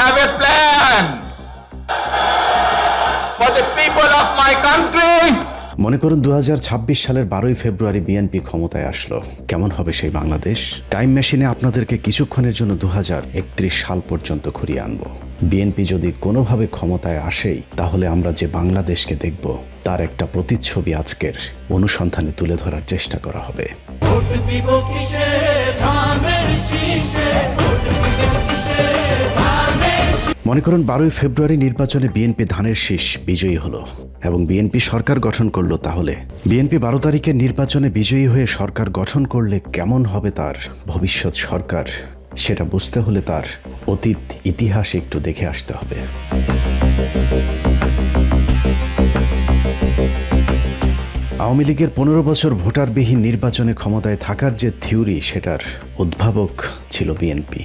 have a plan for the people of my country. মনে করুন 2026 সালের 12ই ফেব্রুয়ারি বিএনপি ক্ষমতায় আসলো। কেমন হবে সেই বাংলাদেশ? টাইম মেশিনে আপনাদেরকে কিছুক্ষণের জন্য 2031 সাল পর্যন্ত ঘুরিয়ে আনবো। বিএনপি যদি কোনোভাবে ক্ষমতায় আসেই, তাহলে আমরা যে বাংলাদেশকে দেখব তার একটা প্রতিচ্ছবি আজকের অনুসন্ধানে তুলে ধরার চেষ্টা করা হবে। মনে করুন 12ই ফেব্রুয়ারি নির্বাচনে বিএনপি ধানের শীষ বিজয়ী হলো এবং বিএনপি সরকার গঠন করলো। তাহলে বিএনপি 12 তারিখের নির্বাচনে বিজয়ী হয়ে সরকার গঠন করলে কেমন হবে তার ভবিষ্যৎ সরকার, সেটা বুঝতে হলে তার অতীত ইতিহাস একটু দেখে আসতে হবে। আওয়ামী লীগের 15 বছর ভোটারবিহীন নির্বাচনে ক্ষমতায় থাকার যে থিওরি, সেটার উদ্ভাবক ছিল বিএনপি।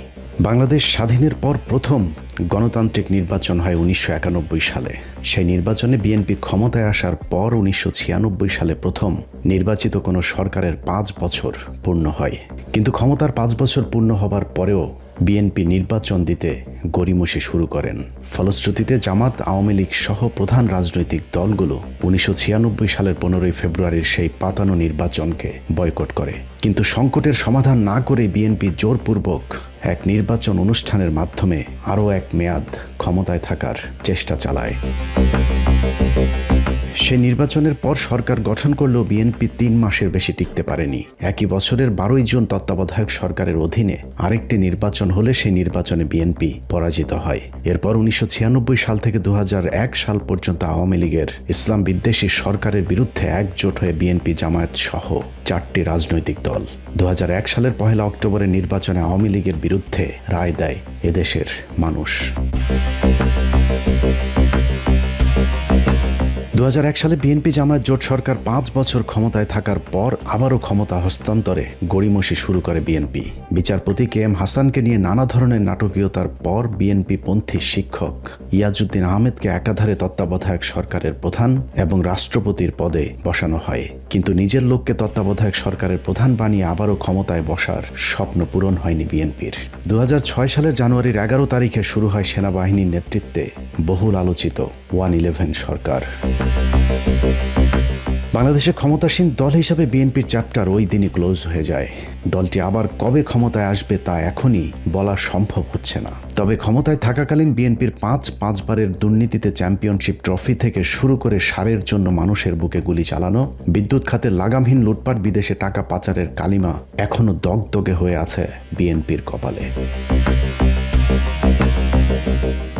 বাংলাদেশ স্বাধীনের পর প্রথম গণতান্ত্রিক নির্বাচন হয় 1991 সালে। সেই নির্বাচনে বিএনপি ক্ষমতায় আসার পর 1996 সালে প্রথম নির্বাচিত কোনো সরকারের 5 বছর পূর্ণ হয়। কিন্তু ক্ষমতার 5 বছর পূর্ণ হবার পরেও বিএনপি নির্বাচন দিতে গড়িমসি শুরু করেন। ফলশ্রুতিতে জামাত, আওয়ামী লীগ সহ প্রধান রাজনৈতিক দলগুলো 1996 সালের 15ই ফেব্রুয়ারির সেই পাতানো নির্বাচনকে বয়কট করে। কিন্তু সংকটের সমাধান না করে বিএনপি জোরপূর্বক এক নির্বাচন অনুষ্ঠানের মাধ্যমে আরও এক মেয়াদ ক্ষমতায় থাকার চেষ্টা চালায়। সে নির্বাচনের পর সরকার গঠন করলেও বিএনপি 3 মাসের বেশি টিকতে পারেনি। একই বছরের 12ই জুন তত্ত্বাবধায়ক সরকারের অধীনে আরেকটি নির্বাচন হলে সেই নির্বাচনে বিএনপি পরাজিত হয়। এরপর 1996 সাল থেকে 2001 সাল পর্যন্ত আওয়ামী লীগের ইসলাম বিদ্বেষী সরকারের বিরুদ্ধে একজোট হয়ে বিএনপি, জামায়াত সহ 4টি রাজনৈতিক দল 2001 সালের 1 অক্টোবরের নির্বাচনে আওয়ামী লীগের বিরুদ্ধে রায় দেয় এদেশের মানুষ। 2001 সালে বিএনপি জামায়াত জোট সরকার 5 বছর ক্ষমতায় থাকার পর আবারও ক্ষমতা হস্তান্তরে গড়িমসি শুরু করে বিএনপি। বিচারপতি কে এম হাসানকে নিয়ে নানা ধরনের নাটকীয়তার পর বিএনপি পন্থী শিক্ষক ইয়াজউদ্দিন আহমেদকে একাধারে তত্ত্বাবধায়ক সরকারের প্রধান এবং রাষ্ট্রপতির পদে বসানো হয়। কিন্তু নিজের লোককে তত্ত্বাবধায়ক সরকারের প্রধান বানিয়ে আবারও ক্ষমতায় বসার স্বপ্ন পূরণ হয়নি বিএনপির। 2006 সালের জানুয়ারির 11 তারিখে শুরু হয় সেনাবাহিনীর নেতৃত্বে বহুল আলোচিত 111 সরকার। বাংলাদেশে ক্ষমতাসীন দল হিসাবে বিএনপির চ্যাপ্টার ওই দিনই ক্লোজ হয়ে যায়। দলটি আবার কবে ক্ষমতায় আসবে তা এখনই বলা সম্ভব হচ্ছে না। তবে ক্ষমতায় থাকাকালীন বিএনপির 5 বারের দুর্নীতিতে চ্যাম্পিয়নশিপ ট্রফি থেকে শুরু করে সারের জন্য মানুষের বুকে গুলি চালানো, বিদ্যুৎ খাতে লাগামহীন লুটপাট, বিদেশে টাকা পাচারের কালিমা এখনো দগদগে হয়ে আছে বিএনপির কপালে।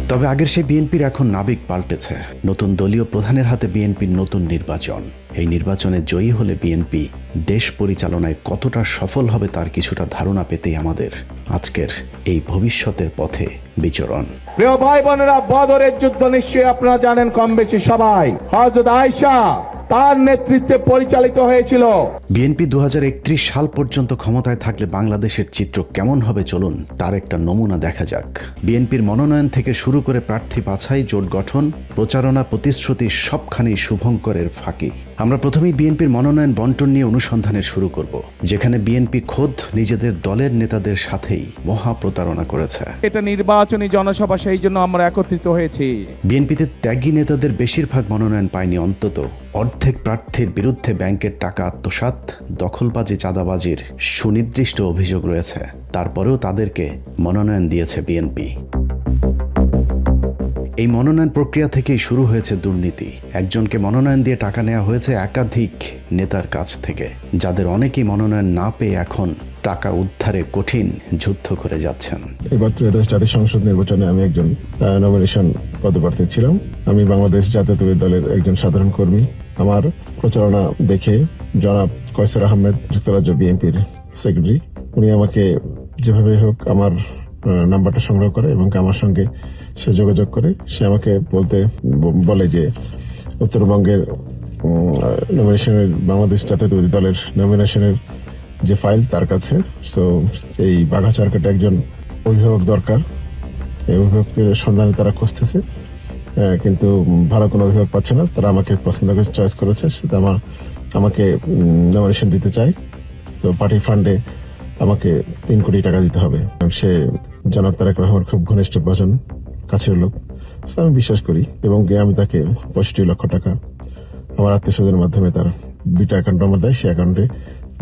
তবে আগের সেই বিএনপির এখন নাবিক পাল্টেছে। নতুন দলীয় প্রধানের হাতে বিএনপির নতুন নির্বাচন। এই নির্বাচনে জয়ী হলে বিএনপি দেশ পরিচালনায় কতটা সফল হবে তার কিছুটা ধারণা পেতেই আমাদের আজকের এই ভবিষ্যতের পথে বিচরণ। প্রিয় ভাই বোনেরা, বদরের যুদ্ধ নিশ্চয়ই আপনারা জানেন কম বেশি সবাই। হযরত আয়েশা তার নেতৃত্বে পরিচালিত হয়েছিল। বিএনপি 2031 সাল পর্যন্ত ক্ষমতায় থাকলে বাংলাদেশের চিত্র কেমন হবে চলুন তার একটা নমুনা দেখা যাক। বিএনপির মনোনয়ন থেকে শুরু করে প্রার্থী বাছাই, জোট গঠন, প্রচারণা, প্রতিশ্রুতি সবখানেই শুভঙ্করের ফাঁকি। আমরা প্রথমেই বিএনপির মনোনয়ন বন্টন নিয়ে অনুসন্ধানে শুরু করব, যেখানে বিএনপি খোদ নিজেদের দলের নেতাদের সাথেই মহা প্রতারণা করেছে। এটা নির্বাচনী জনসভা, সেই জন্য আমরা একত্রিত হয়েছি। বিএনপিতে ত্যাগী নেতাদের বেশিরভাগ মনোনয়ন পায়নি। অন্তত অর্ধেক প্রার্থীর বিরুদ্ধে ব্যাংকের টাকা আত্মসাৎ, দখলবাজি, চাঁদাবাজির সুনির্দিষ্ট অভিযোগ রয়েছে। তারপরেও তাদেরকে মনোনয়ন দিয়েছে বিএনপি। এই মনোনয়ন প্রক্রিয়া থেকেই শুরু হয়েছে দুর্নীতি। একজনকে মনোনয়ন দিয়ে টাকা নেওয়া হয়েছে একাধিক নেতার কাছ থেকে, যাদের অনেকেই মনোনয়ন না পেয়ে এখন টাকা উদ্ধারে কঠিন যুদ্ধ করে যাচ্ছেন। এবার ত্রয়োদশ জাতীয় সংসদ নির্বাচনে আমি একজন নমিনেশন পদপ্রার্থী ছিলাম। আমি বাংলাদেশ জাতীয়তাবাদী দলের একজন সাধারণ কর্মী। আমার প্রচারণা দেখে জনাব কয়সার আহমেদ, যুক্তরাজ্য বিএনপির সেক্রেটারি, উনি আমাকে যেভাবে হোক আমার নাম্বারটা সংগ্রহ করে এবং আমার সঙ্গে সে যোগাযোগ করে। সে আমাকে বলে যে উত্তরবঙ্গের নমিনেশনের, বাংলাদেশ জাতীয়তাবাদী দলের নমিনেশনের যে ফাইল তার কাছে, সো এই বাঘাচারকাটে একজন অভিভাবক দরকার। এই অভিভাবকের সন্ধানে তারা খুঁজতেছে, কিন্তু ভালো কোনো অভিভাবক পাচ্ছে না। তারা আমাকে পছন্দ করে চয়েস করেছে, সেটা আমাকে নমিনেশন দিতে চায়। তো পার্টি ফান্ডে আমাকে 3 কোটি টাকা দিতে হবে। সে জনাব তারেক রহমান খুব ঘনিষ্ঠ স্বজন, কাছের লোক। So আমি বিশ্বাস করি এবং আমি তাকে 65 লক্ষ টাকা আমার আত্মীয় স্বজনের মাধ্যমে তার 2টা অ্যাকাউন্ট নম্বর দেয়, সে অ্যাকাউন্টে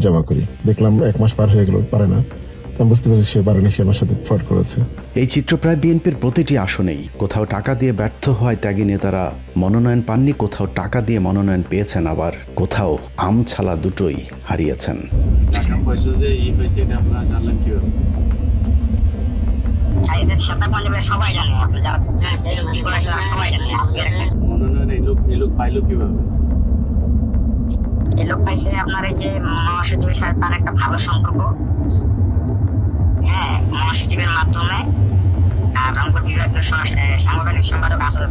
জমা করি। দেখলাম 1 মাস পার হয়ে গেল, পারে না। তো আমি বুঝতে পারছি সে পারেনি, সে আমার সাথে ফ্রড করেছে। এই চিত্র প্রায় বিএনপির প্রতিটি আসনেই। কোথাও টাকা দিয়ে ব্যর্থ হওয়ায় ত্যাগী নেতারা মনোনয়ন পাননি, কোথাও টাকা দিয়ে মনোনয়ন পেয়েছেন, আবার কোথাও আম ছালা দুটোই হারিয়েছেন। টাকা পয়সা যে হয়েছে এটা আপনারা জানলেন কিভাবে? সবাই জানে, সবাই জানে। মনোনয়ন এই লোক পাইলো কিভাবে? এই লোক পাইছে আপনার এই যে মহাসচিবের সাথে তার একটা ভালো সম্পর্ক, হ্যাঁ, মহাসচিবের মাধ্যমে। আর রংপুর বিভাগীয় সাংগঠনিক সম্পাদক আসাদ।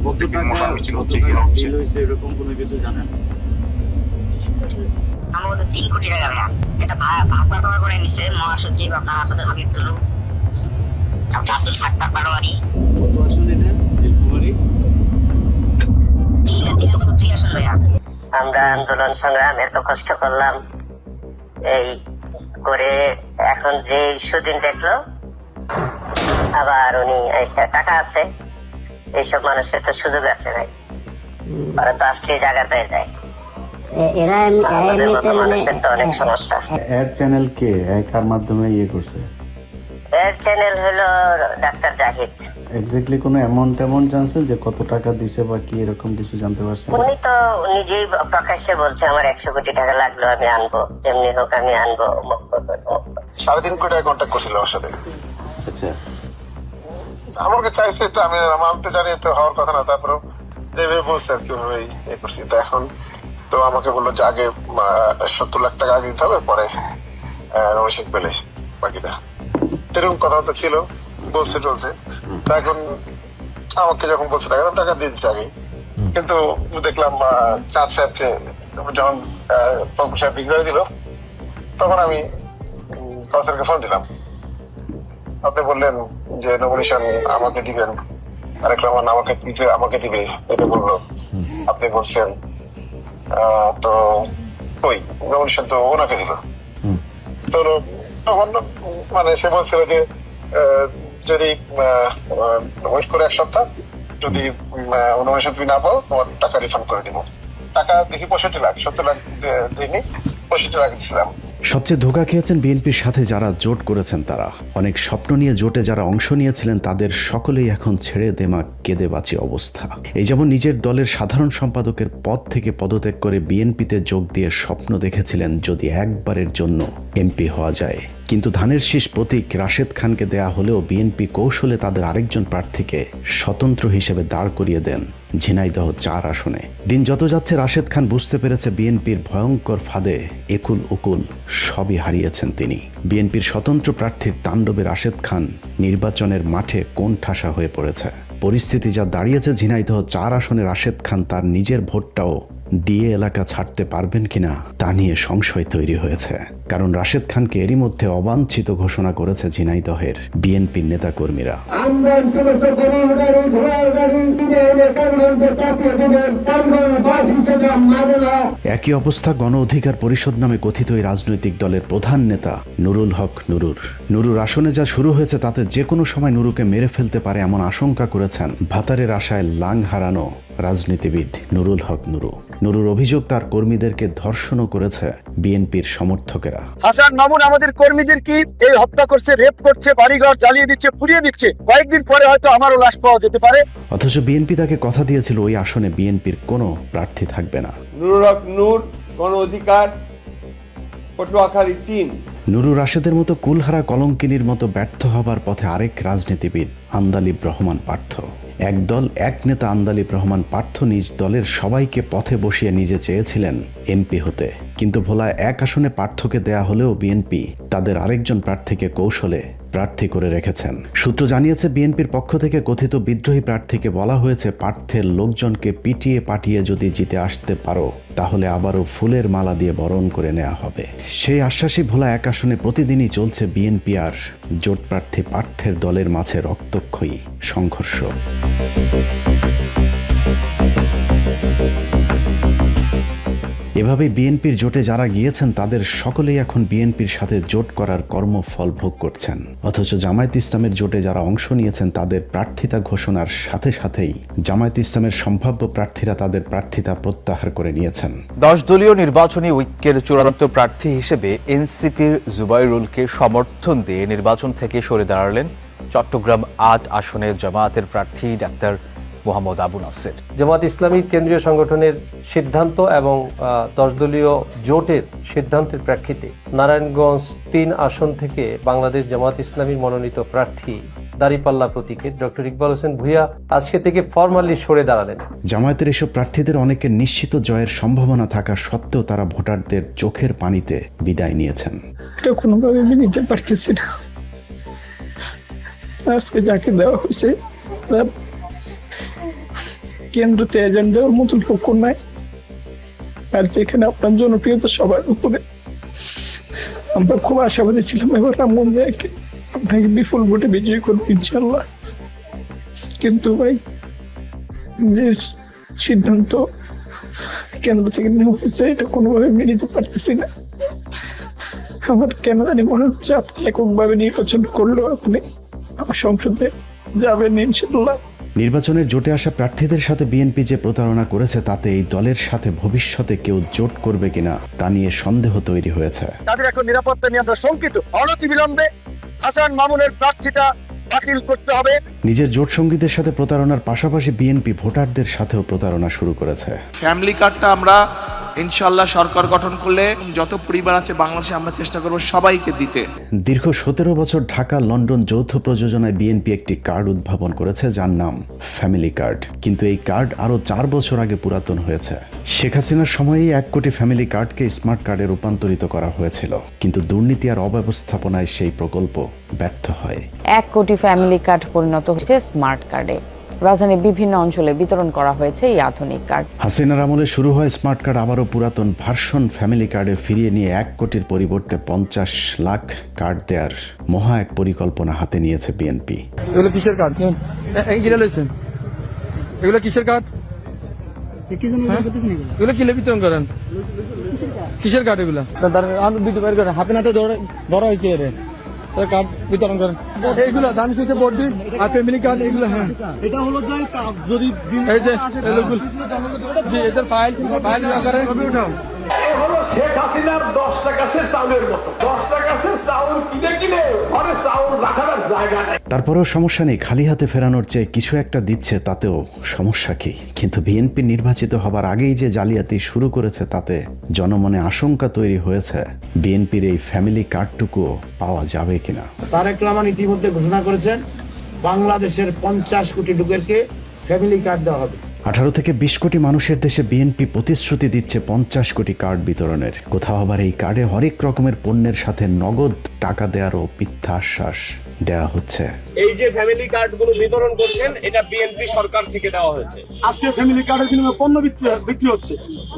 কত টাকা বিল হয়েছে এরকম কোনো কিছু জানেন? সম্ভবত 3 কোটি টাকা। এটা ভাগ করে নিছে মহাসচিব আপনার আসাদের হাবিবুল্লাহ, আব্দুল সাত্তার পাটোয়ারি। কত আসন এটা নীলফামারী? ঠিক আসুন ভাইয়া। আমরা আন্দোলন সংগ্রাম এত কষ্ট করলাম, এই করে এখন যে সুদিন দেখলো আবার উনি টাকা আছে, এইসব মানুষের তো সুযোগ আছে ভাই, ওরা তো আসলে জায়গা পেয়ে যায়। আমাদের মতো মানুষের তো অনেক সমস্যা। এর চ্যানেল কে কার মাধ্যমে করছে? এর চ্যানেল হলো ডাক্তার জাহিদ। এক্স্যাক্টলি কোনো অ্যামাউন্ট জানছেন যে কত টাকা দিছে বা কি এরকম কিছু জানতে পারছেন? উনি তো নিজেই প্রকাশ্যে বলছে আমার 100 কোটি টাকা লাগলো, আমি আনবো, যেমনি হোক আমি আনবো। 3.5 কোটি টাকা কন্ট্যাক্ট করছিল আমার সাথে। আচ্ছা, আমাকে চাইছে তো আমি তো জানি তো হওয়ার কথা না, তারপরে যেভাবে বলছে আর কিভাবে ইয়ে করছি। তো এখন তো আমাকে বললো যে আগে 70 লাখ টাকা আগে দিতে হবে, পরে রমেশেক পেলে বাকিটা, এরকম কথা তো ছিল, বলছে টলছে। তা এখন আমাকে যখন বলছে টাকা দিয়ে দিচ্ছে আগে, কিন্তু দেখলাম চাঁদ সাহেবকে যখন পঙ্কজ সাহেব বিজ্ঞানী দিল, তখন আমি কাউসারকে ফোন দিলাম। আপনি বললেন যে নমিনেশন আমাকে দিবেন, তারেক রহমান আমাকে দিবে, এটা বললো। আপনি বলছেন তো ওই নমিনেশন তো ওনাকে দিল। তো তখন মানে সে বলছিল যে যদি ওয়েট করে 1 সপ্তাহ, যদি নমিনেশন তুমি না পাও তোমার টাকা রিফান্ড করে দিব। টাকা দেখি 65 লাখ, 70 লাখ দিইনি, 65 লাখ দিয়েছিলাম। সবচেয়ে ধোঁকা খেয়েছেন বিএনপির সাথে যারা জোট করেছেন তারা। অনেক স্বপ্ন নিয়ে জোটে যারা অংশ নিয়েছিলেন তাদের সকলেই এখন ছেড়ে দেমা কেঁদে বাঁচি অবস্থা। এই যেমন নিজের দলের সাধারণ সম্পাদকের পদ থেকে পদত্যাগ করে বিএনপিতে যোগ দিয়ে স্বপ্ন দেখেছিলেন যদি একবারের জন্য এমপি হওয়া যায়, কিন্তু ধানের শীষ প্রতীক রাশেদ খানকে দেয়া হলেও বিএনপি কৌশলে তাদের আরেকজন প্রার্থীকে স্বতন্ত্র হিসেবে দাঁড় করিয়ে দেন ঝিনাইদহ 4 আসনে। দিন যত যাচ্ছে রাশেদ খান বুঝতে পেরেছে বিএনপির ভয়ঙ্কর ফাঁদে একুল উকুল সবই হারিয়েছেন তিনি। বিএনপির স্বতন্ত্র প্রার্থীর তাণ্ডবে রাশেদ খান নির্বাচনের মাঠে কোণঠাসা হয়ে পড়েছে। পরিস্থিতি যা দাঁড়িয়েছে, ঝিনাইদহ 4 আসনে রাশেদ খান তার নিজের ভোটটাও দিয়ে এলাকা ছাড়তে পারবেন কিনা তা নিয়ে সংশয় তৈরি হয়েছে। কারণ রাশেদ খানকে এরই মধ্যে অবাঞ্ছিত ঘোষণা করেছে ঝিনাইদহের বিএনপির নেতাকর্মীরা। একই অবস্থা গণ অধিকার পরিষদ নামে কথিত এই রাজনৈতিক দলের প্রধান নেতা নুরুল হক নুরুর আসনে যা শুরু হয়েছে তাতে যে কোনো সময় নুরুকে মেরে ফেলতে পারে এমন আশঙ্কা করেছেন ভাতারের আশায় লাং হারানো রাজনীতিবিদ নুরুল হক নুরুর অভিযোগ তার কর্মীদেরকে ধর্ষণও করেছে বিএনপির সমর্থকেরা। হাসান মামুন আমাদের কর্মীদের কি এই হত্যা করছে, রেপ করছে, বাড়িঘর জ্বালিয়ে দিচ্ছে, পুড়িয়ে দিচ্ছে, কয়েকদিন পরে হয়তো আমারও লাশ পাওয়া যেতে পারে। অথচ বিএনপি তাকে কথা দিয়েছিল ওই আসনে বিএনপির কোনো প্রার্থী থাকবে না। নুরুল হক গণ অধিকার পটুয়াখালী 3। নুরুর রাশেদের মতো কুলহারা কলঙ্কিনীর মতো ব্যর্থ হবার পথে আরেক রাজনীতিবিদ আন্দালিব রহমান পার্থ। এক দল এক নেতা আন্দালিব রহমান পার্থ নিজ দলের সবাইকে পথে বসিয়ে নিজে চেয়েছিলেন এমপি হতে, কিন্তু ভোলায় 1 আসনে পার্থকে দেয়া হলেও বিএনপি তাদের আরেকজন প্রার্থীকে কৌশলে প্রার্থী করে রেখেছেন। সূত্র জানিয়েছে বিএনপির পক্ষ থেকে কথিত বিদ্রোহী প্রার্থীকে বলা হয়েছে পার্থের লোকজনকে পিটিয়ে পাঠিয়ে যদি জিতে আসতে পারো তাহলে আবারও ফুলের মালা দিয়ে বরণ করে নেওয়া হবে। সেই আশ্বাসী ভোলা 1 আসনে প্রতিদিনই চলছে বিএনপি আর জোট প্রার্থী পার্থের দলের মাঝে রক্তক্ষয়ী সংঘর্ষ। এভাবে বিএনপির জোটে যারা গিয়েছেন তাদের সকলেই এখন বিএনপির সাথে জোট করার কর্মফল ভোগ করছেন, অথচ জামায়াত ইসলামের জোটে যারা অংশ নিয়েছেন তাদের প্রার্থিতা ঘোষণার সাথে সাথেই জামায়াত ইসলামের সম্ভাব্য প্রার্থীরা তাদের প্রার্থিতা প্রত্যাহার করে নিয়েছেন। 10 দলীয় নির্বাচনী ঐক্যের চূড়ান্ত প্রার্থী হিসেবে এনসিপির জুবাইরুলকে সমর্থন দিয়ে নির্বাচন থেকে সরে দাঁড়ালেন চট্টগ্রাম 8 আসনের জামায়াতের প্রার্থী ডাক্তার মোহাম্মদ আবু নাসের। জামাত ইসলামী কেন্দ্রীয় সংগঠনের সিদ্ধান্ত এবং 10 দলীয় জোটের সিদ্ধান্তের প্রেক্ষিতে নারায়ণগঞ্জ 3 আসন থেকে বাংলাদেশ জামাত ইসলামীর মনোনীত প্রার্থী দাঁড়িপাল্লা প্রতীকের ডক্টর ইকবাল হোসেন ভূঁইয়া আজকে থেকে ফরমালি সরে দাঁড়ালেন। জামায়াতের এসব প্রার্থীদের অনেকের নিশ্চিত জয়ের সম্ভাবনা থাকা সত্ত্বেও তারা ভোটারদের চোখের পানিতে বিদায় নিয়েছেন। এটা কোনোভাবে আমি নিতে পারতেছি না। আজকে যাকে দেওয়া হয়েছে কেন্দ্রতে এজেন্ট দেওয়ার মতন পক্ষ নাই, আর যেখানে আপনার জনপ্রিয়তা সবার উপরে। আমরা খুব আশাবাদী ছিলাম এবার রামমোহন জায়গাকে আপনাকে বিপুল ভোটে বিজয়ী করবো ইনশাল্লাহ, কিন্তু ভাই যে সিদ্ধান্ত কেন্দ্র থেকে নেওয়া হয়েছে এটা কোনোভাবে মেনে নিতে পারতেছি না। আমার কেন জানি মনে হচ্ছে আপনি এককভাবে নির্বাচন করলেও আপনি আমার সংসদে যাবেন ইনশাল্লাহ। নির্বাচনের জোটে আসা প্রার্থীদের সাথে বিএনপি যে প্রতারণা করেছে তাতে এই দলের সাথে ভবিষ্যতে কেউ জোট করবে কিনা তা নিয়ে সন্দেহ তৈরি হয়েছে। তাদের এখন নিরাপত্তা নিয়ে আমরা শঙ্কিত। অনতিবিলম্বে হাসান মামুনের প্রার্থিতা বাতিল করতে হবে। নিজের জোট সঙ্গীদের সাথে প্রতারণার পাশাপাশি বিএনপি ভোটারদের সাথেও প্রতারণা শুরু করেছে। ফ্যামিলি কার্ডটা আমরা ইনশাআল্লাহ সরকার গঠন করলে যত পরিবার আছে বাংলাদেশে আমরা চেষ্টা করব সবাইকে দিতে। দীর্ঘ 17 বছর ঢাকা লন্ডন যৌথ প্রযোজনায় বিএনপি একটি কার্ড উদ্ভাবন করেছে যার নাম ফ্যামিলি কার্ড, কিন্তু এই কার্ড আরো 4 বছর আগে পুরাতন হয়েছে। শেখ হাসিনার সময়েই 1 কোটি ফ্যামিলি কার্ডকে স্মার্ট কার্ডে রূপান্তরিত করা হয়েছিল, কিন্তু দুর্নীতি আর অব্যবস্থাপনায় সেই প্রকল্প ব্যর্থ হয়। 1 কোটি ফ্যামিলি কার্ড পরিণত হয়েছে স্মার্ট কার্ডে। রাজধানীর বিভিন্ন অঞ্চলে বিতরণ করা হয়েছে এই আধুনিক কার্ড। হাসিনার আমলে শুরু হয় স্মার্ট কার্ড আবারও পুরাতন ভার্সন ফ্যামিলি কার্ডে ফিরিয়ে নিয়ে 1 কোটির পরিবর্তে 50 লাখ কার্ড দেওয়ার মহা এক পরিকল্পনা হাতে নিয়েছে বিএনপি। এগুলো কিসের কার্ড? এগুলো কিসের কার্ড? এগুলো কি বিতরণ করেন? কিসের কার্ড এগুলো? হাতে নাতে ধরা হয়েছে কার্ড বিতরণ করেন। এইগুলো দাম শেষে ভোট দিন আর ফ্যামিলি কার্ড এগুলো। হ্যাঁ, এটা হলো যদি এই যে এদের ফাইল করে উঠাও। এই হলো শেখ হাসিনার 10 টাকা সে চাউলের মতো। 10 টাকা সে চাউল কিনে ঘরে চাউল রাখার জায়গা নেই। তারপরেও সমস্যা নেই, খালি হাতে ফেরানোর চেয়ে কিছু একটা দিচ্ছে তাতেও সমস্যা কি? কিন্তু বিএনপি নির্বাচিত হবার আগেই যে জালিয়াতি শুরু করেছে তাতে জনমনে আশঙ্কা তৈরি হয়েছে বিএনপির এই ফ্যামিলি কার্ডটুকু পাওয়া যাবে কিনা। তারেক রহমান ইতিমধ্যে ঘোষণা করেছেন বাংলাদেশের 50 কোটি লোকেরকে ফ্যামিলি কার্ড দেওয়া হবে। 18 থেকে 20 কোটি মানুষের দেশে বিএনপি প্রতিশ্রুতি দিচ্ছে 50 কোটি কার্ড বিতরণের। কোথাও আবার এই কার্ডে হরেক রকমের পণ্যের সাথে নগদ টাকা দেওয়ারও মিথ্যা আশ্বাস দেওয়া হচ্ছে। এই যে ফ্যামিলি কার্ড গুলো বিতরণ করছেন এটা বিএনপি সরকার থেকে দেওয়া হয়েছে। আজকে ফ্যামিলি কার্ডের বিনিময়ে পণ্য বিক্রি হচ্ছে,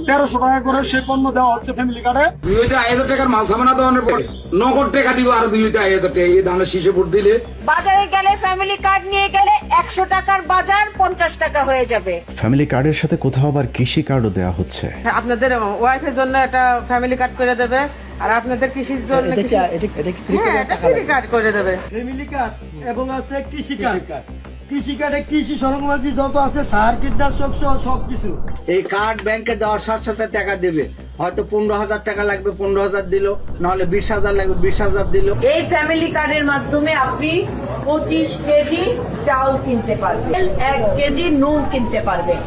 1300 টাকা করে সেই পণ্য দেওয়া হচ্ছে ফ্যামিলি কার্ডে। 2000 টাকার মাল সামানা দেওয়ানোর পরে নগদ টাকা দিব আর 2000 টাকা এই ধানের শীষে ভোট দিলে। বাজারে গেলে ফ্যামিলি কার্ড নিয়ে গেলে 100 টাকার বাজার 50 টাকা হয়ে যাবে। ফ্যামিলি কার্ডের সাথে কোথাও আবার কৃষি কার্ডও দেওয়া হচ্ছে। আপনাদের ওয়াইফের জন্য একটা ফ্যামিলি কার্ড করে দেবে, আর আপনাদের কৃষির জন্য ফ্যামিলি কার্ড করে দেবে। ফ্যামিলি কার্ড এবং আছে কৃষি কার্ড। কৃষি কার্ডে কৃষি সরঞ্জামাদি যত আছে সার কীটনাশক সহ সবকিছু। এই কার্ড ব্যাংকে দেওয়ার সাথে সাথে টাকা দেবে, হয়তো 15,000 টাকা লাগবে 15,000 দিল, নাহলে 20,000 লাগবে 20,000 দিল। এই ফ্যামিলি কার্ডের মাধ্যমে আপনি 25 কেজি চাউল কিনতে পারবেন, 1 কেজি নুন কিনতে পারবেন,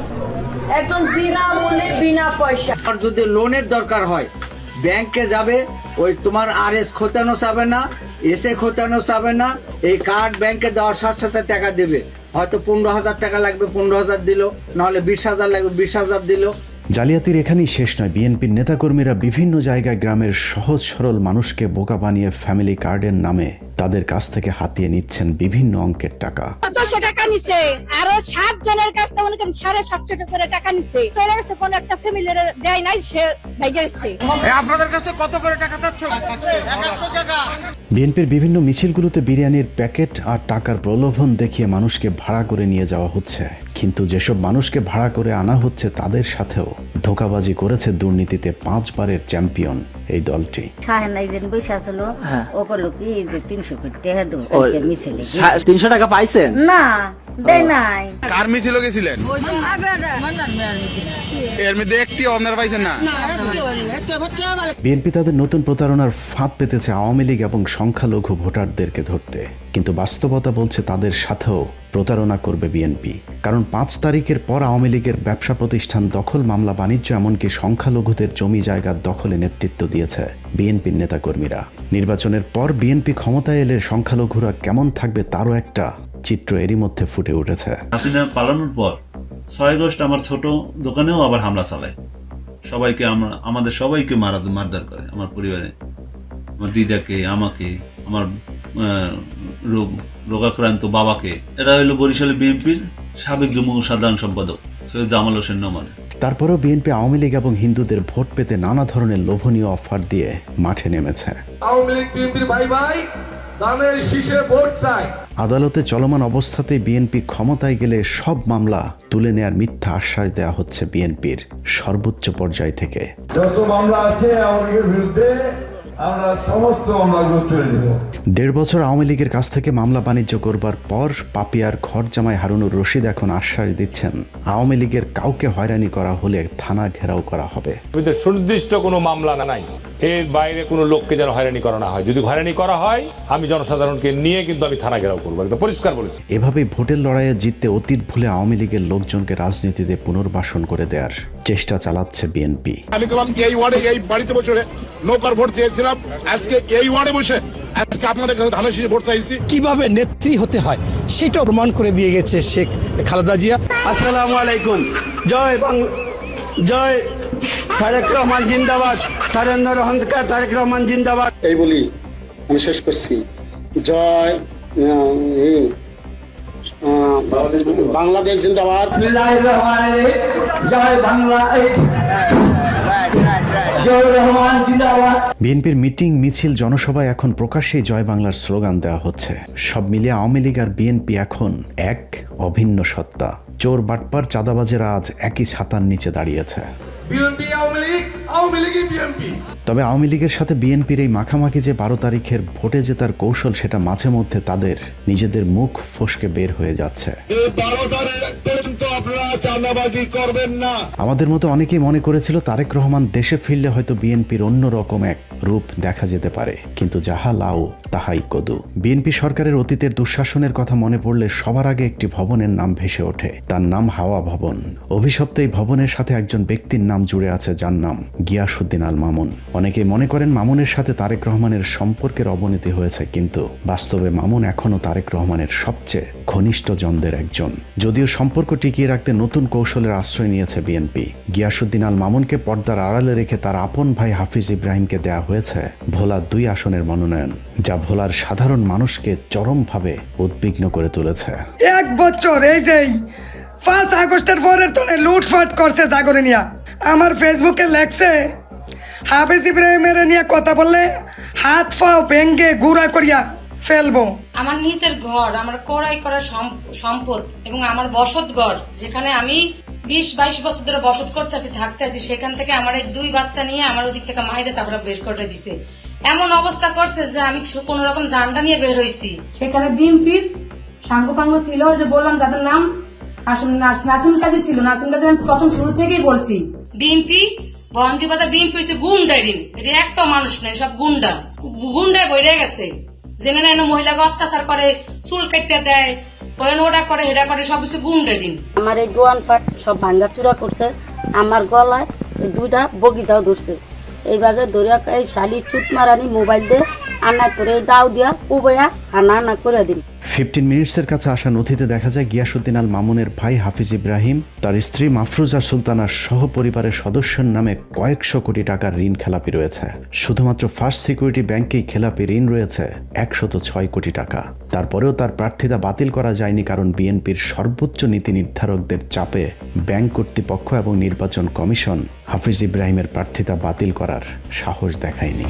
একদম বিনামূল্যে বিনা পয়সা। আর যদি লোনের দরকার হয় ব্যাংকে যাবে, ওই তোমার আরএস খোতানো যাবে না, এসে খোতানো যাবে না, এই কার্ড ব্যাংকে দেওয়ার সাথে সাথে টাকা দেবে, হয়তো 15,000 টাকা লাগবে 15,000 দিল, নাহলে 20,000 লাগবে 20,000 দিল। জালিয়াতির এখানেই শেষ নয়, বিএনপির নেতাকর্মীরা বিভিন্ন জায়গায় গ্রামের সহজ সরল মানুষকে বোকা বানিয়ে ফ্যামিলি কার্ডের নামে তাদের কাছ থেকে হাতিয়ে নিচ্ছেন বিভিন্ন অঙ্কের টাকা। 200 টাকা নিছে, আরো 7 জনের কাছ থেকে মনে করেন 750 টাকা করে টাকা নিছে। চলে গেছে, কোন একটা ফ্যামিলির দেয় নাই, সে ভেগে গেছে। আপনাদের কাছে কত করে টাকা চাচ্ছ? 100 টাকা। বিএনপির বিভিন্ন মিছিলগুলোতে বিরিয়ানির প্যাকেট আর টাকার প্রলোভন দেখিয়ে মানুষকে ভাড়া করে নিয়ে যাওয়া হচ্ছে, কিন্তু যেসব মানুষকে ভাড়া করে আনা হচ্ছে তাদের সাথেও ধোঁকাবাজি করেছে দুর্নীতিতে 5 বারের চ্যাম্পিয়ন এই দলটি। 300 টাকা পাইছেন না, দেয় নাই। কার মিছিল গেছিলেন? এর মধ্যে একটি আপনারা পাইছেন না? বিএনপি তাদের নতুন প্রতারণার ফাঁদ পেতেছে আওয়ামী লীগ এবং সংখ্যালঘু ভোটারদেরকে ধরতে, কিন্তু বাস্তবতা বলছে তাদের সাথেও প্রতারণা করবে বিএনপি। কারণ 5 তারিখের পর আওয়ামী লীগের ব্যবসা প্রতিষ্ঠান দখল, মামলা বাণিজ্য, এমনকি সংখ্যালঘুদের জমি জায়গার দখলে নেতৃত্ব দিয়েছে বিএনপির নেতাকর্মীরা। নির্বাচনের পর বিএনপি ক্ষমতায় এলে সংখ্যালঘুরা কেমন থাকবে তারও একটা চিত্র এরই মধ্যে ফুটে উঠেছে। হাসিনা পালানোর পর 6 আগস্ট আমার ছোট দোকানেও আবার হামলা চালায়, সবাইকে আমাদের সবাইকে মারধর করে, আমার পরিবারে, আমার দিদাকে, আমাকে, আমার রোগাক্রান্ত বাবাকে। এরা হলো বরিশালে বিএনপির সাবেক যুগ্ম সাধারণ সম্পাদক সৈয়দ জামাল হোসেন নোমান। তারপরেও বিএনপি আওয়ামী লীগ এবং হিন্দুদের ভোট পেতে নানা ধরনের লোভনীয় অফার দিয়ে মাঠে নেমেছে। আওয়ামী লীগ বিএনপির ভাই ভাই দানের শীষে ভোট চাই। আদালতে চলমান অবস্থাতেই বিএনপি ক্ষমতায় গেলে সব মামলা তুলে নেয়ার মিথ্যা আশ্বাস দেওয়া হচ্ছে বিএনপির সর্বোচ্চ পর্যায় থেকে। যত মামলা আছে আওয়ামী লীগের বিরুদ্ধে আমরা সমস্ত মামলাগুলো তুলে নেব। 1.5 বছর আওয়ামী লীগের কাছ থেকে মামলা বাণিজ্য করবার পর পাপিয়ার ঘর জামাই হারুনুর রশিদ এখন আশ্বাস দিচ্ছেন আওয়ামী লীগের কাউকে হয়রানি করা হলে থানা ঘেরাও করা হবে। সুনির্দিষ্ট কোনো মামলা নাই, এর বাইরে কোনো লোককে যেন হয়রানি করা না হয়। যদি হয়রানি করা হয় আমি জনসাধারণকে নিয়ে কিন্তু আমি থানা ঘেরাও করবো, একদম পরিষ্কার বলেছি। এভাবেই ভোটের লড়াইয়ে জিততে অতীত ভুলে আওয়ামী লীগের লোকজনকে রাজনীতিতে পুনর্বাসন করে দেওয়ার চেষ্টা চালাচ্ছে বিএনপি। আমি বললাম এই ওয়ার্ডে এই বাড়িতে বসে নৌকার ভোট চেয়েছিলাম, আজকে এই ওয়ার্ডে বসে আজকে আপনাদের কাছে ধানের শীষে ভোট চাইছি। কিভাবে নেত্রী হতে হয় সেটা প্রমাণ করে দিয়ে গেছে শেখ খালেদা জিয়া। আসসালামু আলাইকুম। জয় বাংলা, জয় তারেক রহমান জিন্দাবাদ, তারেক রহমান জিন্দাবাদ। এই বলি আমি শেষ করছি। জয় বাংলাদেশ জিন্দাবাদ। জয় বাংলা। বিএনপির মিটিং, মিছিল, জনসভায় এখন প্রকাশ্যেই জয় বাংলার স্লোগান দেওয়া হচ্ছে। সব মিলিয়ে আওয়ামী লীগ আর বিএনপি এখন এক অভিন্ন সত্তা। চোর, বাটপার, চাঁদাবাজেরা আজ একই ছাতার নিচে দাঁড়িয়েছে। তবে আওয়ামী লীগের সাথে বিএনপির এই মাখামাখি যে 12 তারিখের ভোটে জেতার কৌশল, সেটা মাঝে মধ্যে তাদের নিজেদের মুখ ফসকে বের হয়ে যাচ্ছে। আমাদের মতো অনেকেই মনে করেছিল তারেক রহমান দেশে ফিরলে হয়তো বিএনপির অন্যরকম এক রূপ দেখা যেতে পারে, কিন্তু যাহা লাউ তাহাই কদু। বিএনপি সরকারের অতীতের দুঃশাসনের কথা মনে পড়লে সবার আগে একটি ভবনের নাম ভেসে ওঠে, তার নাম হাওয়া ভবন। অভিশপ্ত এই ভবনের সাথে একজন ব্যক্তির নাম জুড়ে আছে, যার নাম গিয়াসউদ্দিন আল মামুন। অনেকেই মনে করেন মামুনের সাথে তারেক রহমানের সম্পর্কের অবনতি হয়েছে, কিন্তু বাস্তবে মামুন এখনও তারেক রহমানের সবচেয়ে ঘনিষ্ঠ জনদের একজন। যদিও সম্পর্ক টিকিয়ে রাখতে নতুন কৌশলের আশ্রয় নিয়েছে বিএনপি। গিয়াসউদ্দিন আল মামুনকে পর্দার আড়ালে রেখে তার আপন ভাই হাফিজ ইব্রাহিমকে দেয়া হয়েছে ভোলা 2 আসনের মনোনয়ন, যা ভোলার সাধারণ মানুষকে চরমভাবে উদ্বিগ্ন করে তুলেছে। 1 বছর এই যে 5 আগস্টের পরের তোরে লুটফাট করছে জাগরে নিয়া। আমার ফেসবুকে লেখছে হাফিজ ইব্রাহিমের নিয়ে কথা বললে হাত পাও ভেঙ্গে গুঁড়া করিয়া ফেলবো। আমার নিজের ঘর, আমার কড়াই করা সম্পদ এবং আমার বসত ঘর, যেখানে আমি 20-22 বছর ধরে বসত করতেছি, থাকতেছি, সেখান থেকে আমার এই 2 বাচ্চা নিয়ে আমার ওদিক থেকে মাইরে তারপরে বের করে দিছে। এমন অবস্থা করছে যে আমি কোন রকম জানটা নিয়ে বের হয়েছি। সেখানে বিএনপির সাঙ্গপাঙ্গ ছিল, যে বললাম যাদের নাম নাসিম কাজী ছিল। নাসিম কাজী আমি প্রথম শুরু থেকেই বলছি, বিএনপি বন্দিবাদা বিএনপি হয়েছে গুন্ডারিন, এটা একটা মানুষ নয়, সব গুন্ডায় বইরে গেছে। জেনে না মহিলাকে অত্যাচার করে, চুল কেটে দেয়, ওটা করে এটা করে, সব কিছু গুন্ডারিন। আমার এই দোয়ান পাট সব ভাঙ্গা চূড়া করছে, আমার গলায় 2টা বগিদাও ধরছে। এই বাজে ধরে এই শালি চুট মারানি মোবাইল দিয়ে আনা করে দাও দিয়া উবয়া আনা করে দিন। 15 মিনিটসের কাছে আসা নথিতে দেখা যায় গিয়াসউদ্দিন আল মামুনের ভাই হাফিজ ইব্রাহিম তার স্ত্রী মাফরুজা সুলতানার সহ পরিবারের সদস্যের নামে কয়েকশো কোটি টাকার ঋণ খেলাপি রয়েছে। শুধুমাত্র ফার্স্ট সিকিউরিটি ব্যাংকেই খেলাপি ঋণ রয়েছে 106 কোটি টাকা। তারপরেও তার প্রার্থিতা বাতিল করা যায়নি, কারণ বিএনপির সর্বোচ্চ নীতি নির্ধারকদের চাপে ব্যাংক কর্তৃপক্ষ এবং নির্বাচন কমিশন হাফিজ ইব্রাহিমের প্রার্থিতা বাতিল করার সাহস দেখায়নি।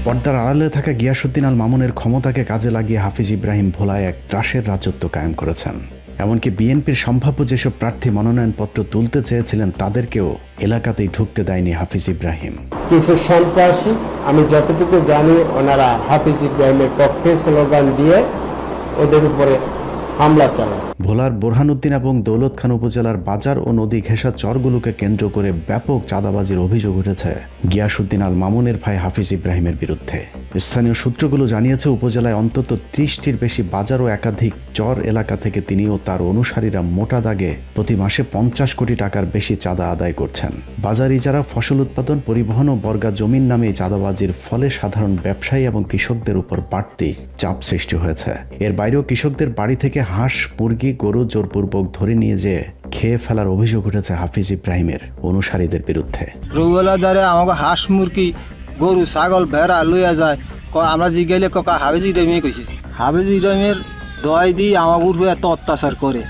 পর্দার আড়ালে থাকা গিয়াসউদ্দিন আল মামুনের ক্ষমতাকে কাজে লাগিয়ে হাফিজ ইব্রাহিম ভোলায় এক ত্রাসের রাজত্ব কায়েম করেছেন। এমনকি বিএনপির সম্ভাব্য যেসব প্রার্থী মনোনয়নপত্র তুলতে চেয়েছিলেন তাদেরকেও এলাকাতেই ঢুকতে দেয়নি হাফিজ ইব্রাহিম। কিছু সন্ত্রাসী, আমি যতটুকু জানি, ওনারা হাফিজ ইব্রাহিমের পক্ষে স্লোগান দিয়ে ওদের উপরে হামলা চালায়। ভোলার বোরহানউদ্দিন এবং দৌলত খান উপজেলার বাজার ও নদী ঘেঁষা চরগুলোকে কেন্দ্র করে ব্যাপক চাঁদাবাজির অভিযোগ উঠেছে গিয়াসউদ্দিন আল মামুনের ভাই হাফিজ ইব্রাহিমের বিরুদ্ধে। স্থানীয় সূত্রগুলো জানিয়েছে উপজেলায় অন্তত 30টির বেশি বাজার ও একাধিক চর এলাকা থেকে তিনি ও তার অনুসারীরা মোটা দাগে প্রতি মাসে 50 কোটি টাকার বেশি চাঁদা আদায় করছেন। বাজার ইজারা, ফসল উৎপাদন, পরিবহন ও বর্গা জমির নামে এই চাঁদাবাজির ফলে সাধারণ ব্যবসায়ী এবং কৃষকদের উপর বাড়তি চাপ সৃষ্টি হয়েছে। এর বাইরেও কৃষকদের বাড়ি থেকে হাঁস, মুরগি, গরু জোরপূর্বক ধরে নিয়ে যেয়ে খেয়ে ফেলার অভিযোগ উঠেছে হাফিজ ইব্রাহিমের অনুসারীদের বিরুদ্ধে। রুবেলা দ্বারে আমাকে হাঁস, মুরগি, গরু, ছাগল, ভেড়া লইয়া যায়, আমরা জিগাইলে কাকা হাফিজ ইব্রাহিমে কইছে। হাফিজ ইব্রাহিমের দয় দিয়ে আমার উপর এত অত্যাচার করে,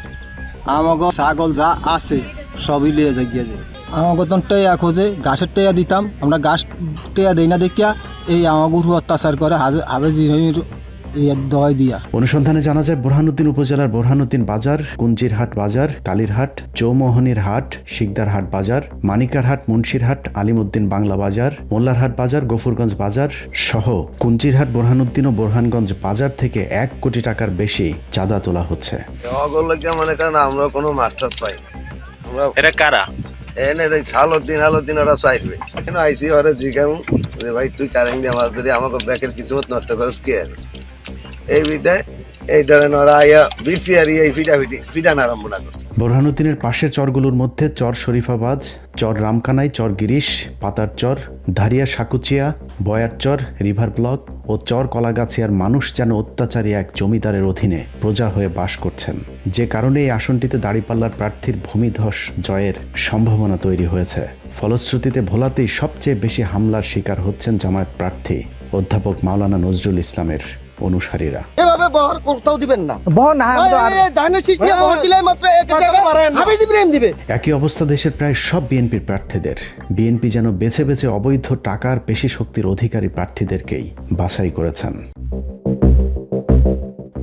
আমাকে ছাগল যা আছে সবই লিয়ে যায়। আমাকে তো টেয়া খোঁজে, গাছের টেয়া দিতাম, আমরা গাছ টেয়া দেই না দেখিয়া এই আমার উপর অত্যাচার করে হাফিজ ইব্রাহিমের দয় দিয়া। অনুসন্ধানে জানা যায় বোরহানউদ্দিন উপজেলার বোরহানউদ্দিন বাজার, কুঞ্জিরহাট বাজার, কালীরহাট, চৌমোহনীর হাট, শিকদারহাট বাজার, মানিকারহাট, মুন্সিরহাট, আলিমউদ্দিন বাংলা বাজার, মোল্লারহাট বাজার, গফুরগঞ্জ বাজার সহ কুঞ্জিরহাট, বোরহানউদ্দিন ও বোরহানগঞ্জ বাজার থেকে 1 কোটি টাকার বেশি চাঁদা তোলা হচ্ছে। মনে করেন আমরা কোনো মাস্টার পাই না। এরা কারা? এনে হালুদ্দিন ওরা চাইবে কেন আইসি ওরা জিগাম ভাই তুই কারেন্ট দিয়ে আমাকে ব্যাকের কিছু নষ্ট করিস কে? এই বিদায় এই ধরেন ওরা আইয়া বিসিআর এই পিটান আরম্ভ না করছে। বোরহানউদ্দিনের পাশের চরগুলোর মধ্যে চর শরীফাবাজ, চর রামকানাই, চর গিরিশ, পাতার চর, ধারিয়া সাকুচিয়া, বয়ার চর, রিভার ব্লক ও চর কলাগাছিয়ার মানুষ যেন অত্যাচারী এক জমিদারের অধীনে প্রজা হয়ে বাস করছেন, যে কারণে এই আসনটিতে দাঁড়িপাল্লার প্রার্থীর ভূমিধস জয়ের সম্ভাবনা তৈরি হয়েছে। ফলশ্রুতিতে ভোলাতেই সবচেয়ে বেশি হামলার শিকার হচ্ছেন জামায়াত প্রার্থী অধ্যাপক মাওলানা নজরুল ইসলামের অনুসারীরা। এভাবে বহর করতেও দিবেন না, বহর না বহর দিলে মাত্র হাফিজ ইব্রাহিম দিবে। একই অবস্থা দেশের প্রায় সব বিএনপির প্রার্থীদের। বিএনপি যেন বেছে বেছে অবৈধ টাকার পেশি শক্তির অধিকারী প্রার্থীদেরকেই বাছাই করেছেন।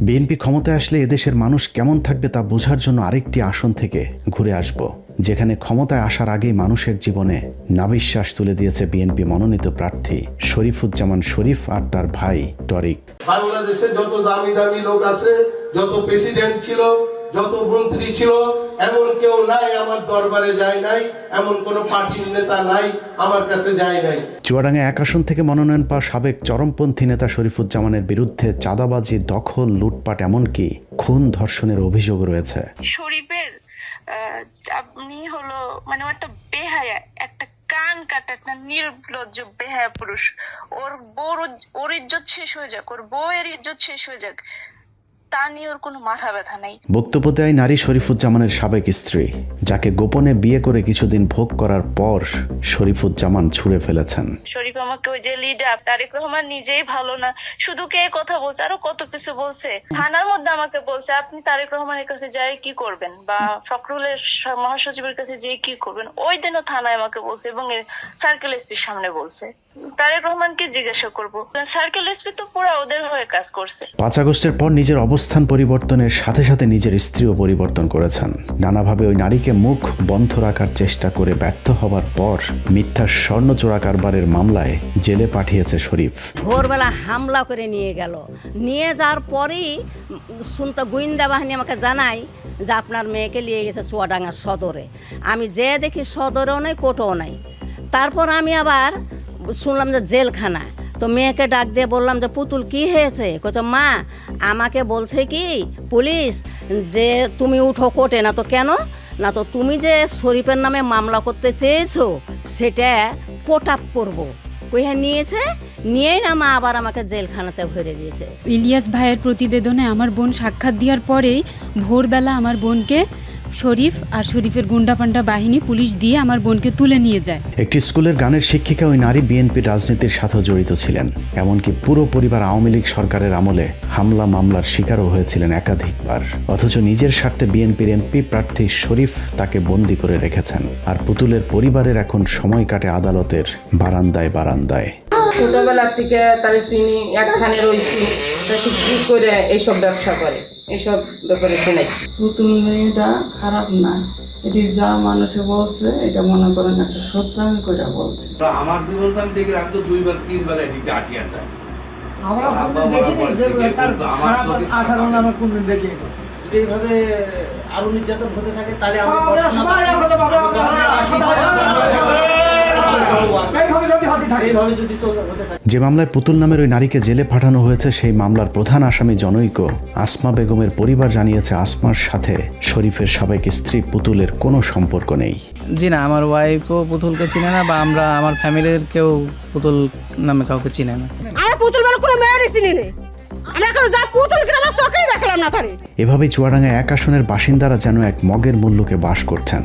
বিএনপি ক্ষমতায় আসলে এদেশের মানুষ কেমন থাকবে তা বোঝার জন্য আরেকটি আসন থেকে ঘুরে আসব, যেখানে ক্ষমতায় আসার আগেই মানুষের জীবনে নাবিশ্বাস তুলে দিয়েছে বিএনপি মনোনীত প্রার্থী শরীফুজ্জামান শরীফ আর তার ভাই টরিক। বাংলাদেশে যত দামি দামি লোক আছে, যত প্রেসিডেন্ট ছিল, যত মন্ত্রী ছিল, এমন কেউ নাই আমার দরবারে যায় নাই, এমন কোন পার্টির নেতা নাই আমার কাছে যায় নাই। চুয়াডাঙ্গা 1 আসন থেকে মনোনয়ন পাওয়া সাবেক চরমপন্থী নেতা শরীফুজ্জামানের বিরুদ্ধে চাঁদাবাজি, দখল, লুটপাট, এমনকি খুন ধর্ষণের অভিযোগ রয়েছে। শরীফের আপনি হলো মানে একটা বেহায়া, একটা কান কাটা, একটা নির্লজ্জ বেহায়া পুরুষ। ওর ইজ্জত শেষ হয়ে যাক, ওর বউয়ের ইজ্জত শেষ হয়ে যাক, তা নিয়ে ওর কোনো মাথা ব্যথা নাই। বক্তব্য দেয় নারী শরীফুজ্জামানের সাবেক স্ত্রী, যাকে গোপনে বিয়ে করে কিছুদিন ভোগ করার পর শরীফুজ্জামান ছুঁড়ে ফেলেছেন। শরীফ আমাকে ওই যে লিডার তারেক রহমান নিজেই ভালো না, শুধু কে কথা বলছে, আরো কত কিছু বলছে। থানার মধ্যে আমাকে বলছে আপনি তারেক রহমানের কাছে যাই কি করবেন, বা ফখরুলের মহাসচিবের কাছে যেয়ে কি করবেন। ওই দিনও থানায় আমাকে বলছে এবং সার্কেল এসপির সামনে বলছে। তারেক রহমানকে জিজ্ঞাসা করবো, সার্কেল এসপি তো পুরো ওদের হয়ে কাজ করছে। 5 আগস্টের পর নিজের অবস্থান পরিবর্তনের সাথে সাথে নিজের স্ত্রীও পরিবর্তন করেছেন। নানাভাবে ওই নারীকে মুখ বন্ধ রাখার চেষ্টা করে ব্যর্থ হবার পর মিথ্যা স্বর্ণ চোরা কারবারের মামলায় জেলে পাঠিয়েছে শরীফ। ভোরবেলা হামলা করে নিয়ে গেল, নিয়ে যাওয়ার পরেই শুনতে গোয়েন্দা বাহিনী আমাকে জানায় যে আপনার মেয়েকে নিয়ে গেছে চুয়াডাঙ্গা সদরে। আমি যে দেখি সদরেও নাই, কোর্টেও নাই। তারপর আমি আবার শুনলাম যে জেলখানা। তো মেয়েকে ডাক দিয়ে বললাম যে পুতুল কি হয়েছে? কইছে মা আমাকে বলছে কি পুলিশ যে তুমি উঠো কোর্টে। না তো কেন? না তো তুমি যে শরীফের নামে মামলা করতে চেয়েছো সেটা পোট আপ করবো, কইয়া নিয়েছে, নিয়েই না মা আবার আমাকে জেলখানাতে ভরে দিয়েছে। ইলিয়াস ভাইয়ের প্রতিবেদনে আমার বোন সাক্ষাৎ দেওয়ার পরেই ভোরবেলা আমার বোনকে শরীফ আর শরীফের গুন্ডাপান্ডা বাহিনী পুলিশ দিয়ে আমার বোনকে তুলে নিয়ে যায়। একটি স্কুলের গানের শিক্ষিকা ওই নারী বিএনপির রাজনীতির সাথেও জড়িত ছিলেন। এমনকি পুরো পরিবার আওয়ামী লীগ সরকারের আমলে হামলা মামলার শিকারও হয়েছিলেন একাধিকবার। অথচ নিজের স্বার্থে বিএনপির এমপি প্রার্থী শরীফ তাকে বন্দী করে রেখেছেন। আর পুতুলের পরিবারের এখন সময় কাটে আদালতের বারান্দায় বারান্দায়। ছোটবেলার থেকে তার চিনি একখানে রয়েছি, তা সে কি করে এইসব ব্যবসা করে, এইসব ব্যাপারে সে নাই। পুতুল মেয়েটা খারাপ না, এটি যা মানুষে বলছে এটা মনে করেন একটা শত্রামি করে বলছে। আমার জীবন আমি দেখি, আমি তো 2বার 3বার এদিকে আসিয়া যাই। আমরা দেখিনি যে তার খারাপ আচরণ আমরা কোনদিন দেখিনি। যদি এইভাবে আরো নির্যাতন হতে থাকে তাহলে যে মামলায় পুতুল নামের ওই নারীকে জেলে পাঠানো হয়েছে, সেই মামলার প্রধান আসামি জনৈক আসমা বেগমের পরিবার জানিয়েছে আসমার সাথে শরীফের সাবেক স্ত্রী পুতুলের কোনো সম্পর্ক নেই। জি না, আমার ওয়াইফও পুতুলকে চিনে না, বা আমরা আমার ফ্যামিলির কেউ পুতুল নামে কাউকে চিনে না। আমরা পুতুল বলে কোনো মেয়েরই চিনি না, আমরা এখন যা পুতুল কিনা আমার চোখেই দেখলাম না তারে। এভাবেই চুয়াডাঙ্গা 1 আসনের বাসিন্দারা যেন এক মগের মূল্যকে বাস করছেন।